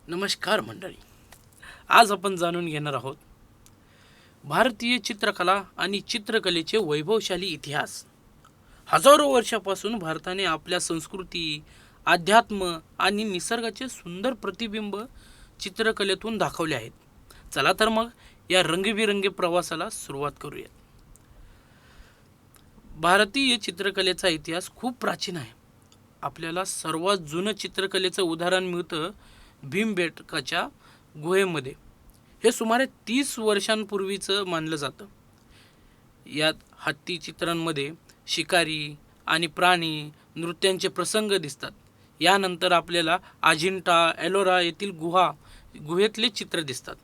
नमस्कार मंडळी. आज आपण जाणून घेणार आहोत भारतीय चित्रकला आणि चित्रकलेचे वैभवशाली इतिहास. हजारो वर्षापासून भारताने आपल्या संस्कृती, अध्यात्म आणि निसर्गाचे सुंदर प्रतिबिंब चित्रकलेतून दाखवले आहेत. चला तर मग या रंगीबिरंगी प्रवासाला सुरुवात करूया. भारतीय चित्रकलेचा इतिहास खूप प्राचीन आहे. आपल्याला सर्वात जुनं चित्रकलेचं उदाहरण मिळतं भीमबेटकाच्या गुहेमध्ये. हे सुमारे 30 वर्षांपूर्वीचं मानलं जातं. यात हत्ती चित्रांमध्ये शिकारी आणि प्राणी नृत्यांचे प्रसंग दिसतात. यानंतर आपल्याला अजिंठा एलोरा येथील गुहेतले चित्र दिसतात.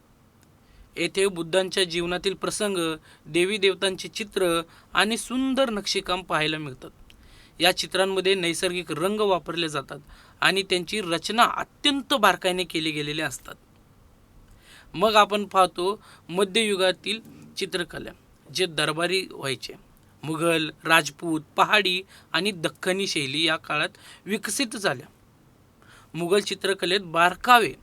येथे बुद्धांच्या जीवनातील प्रसंग, देवी देवतांचे चित्र आणि सुंदर नक्षीकाम पाहायला मिळतात. या चित्रांमध्ये नैसर्गिक रंग वापरले जातात आणि त्यांची रचना अत्यंत बारकाईने केली गेलेली असतात. मग आपण पाहतो मध्ययुगातील चित्रकला, जे दरबारी व्हायचे. मुघल, राजपूत, पहाडी आणि दख्खनी शैली या काळात विकसित झाल्या. मुघल चित्रकलेत बारकावे,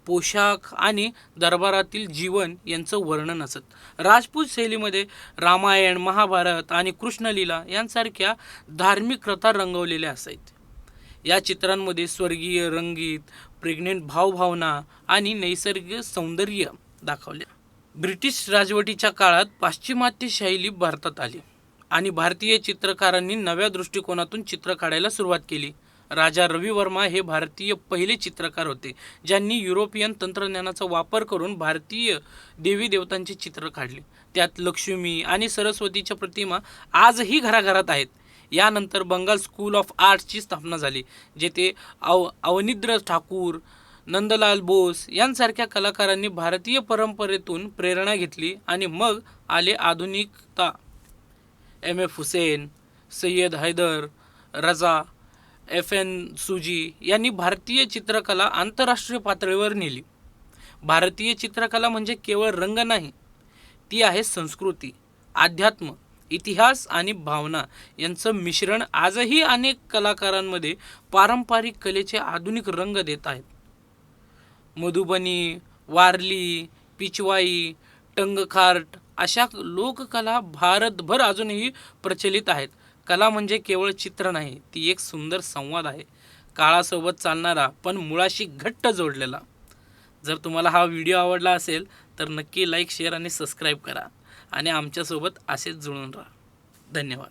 पोशाख आणि दरबारातील जीवन यांचं वर्णन असत. राजपूत शैलीमध्ये रामायण, महाभारत आणि कृष्णलीला यांसारख्या धार्मिक कथा रंगवलेल्या असायच्या. या चित्रांमध्ये स्वर्गीय रंगीत, प्रेग्नेंट भावभावना आणि नैसर्गिक सौंदर्य दाखवले. ब्रिटिश राजवटीच्या काळात पाश्चिमात्य शैली भारतात आली आणि भारतीय चित्रकारांनी नव्या दृष्टिकोनातून चित्र काढायला सुरुवात केली. राजा रविवर्मा हे भारतीय पहिले चित्रकार होते, ज्यांनी युरोपियन तंत्रज्ञानाचा वापर करून भारतीय देवी देवतांची चित्र काढली. त्यात लक्ष्मी आणि सरस्वतीच्या प्रतिमा आजही घराघरात आहेत. यानंतर बंगाल स्कूल ऑफ आर्ट्सची स्थापना झाली, जेथे अवनिद्र ठाकूर, नंदलाल बोस यांसारख्या कलाकारांनी भारतीय परंपरेतून प्रेरणा घेतली. आणि मग आले आधुनिकता. M.F. हुसेन, सय्यद हैदर, रजा, FN सुजी यांनी भारतीय चित्रकला आंतरराष्ट्रीय पातळीवर नेली. भारतीय चित्रकला म्हणजे केवळ रंग नाही, ती आहे संस्कृती, अध्यात्म, इतिहास आणि भावना यांचं मिश्रण. आजही अनेक कलाकारांमध्ये पारंपरिक कलेचे आधुनिक रंग देत आहेत. मधुबनी, वारली, पिचवाई, टंगखार्ट अशा लोककला भारतभर अजूनही प्रचलित आहेत. कला म्हणजे केवळ चित्र नाही, ती एक सुंदर संवाद आहे, काळासोबत चालणारा पण मुळाशी घट्ट जोडलेला. जर तुम्हाला हा व्हिडिओ आवडला असेल तर नक्की लाईक, शेअर आणि सबस्क्राईब करा आणि आमच्यासोबत असेच जुळून राहा. धन्यवाद.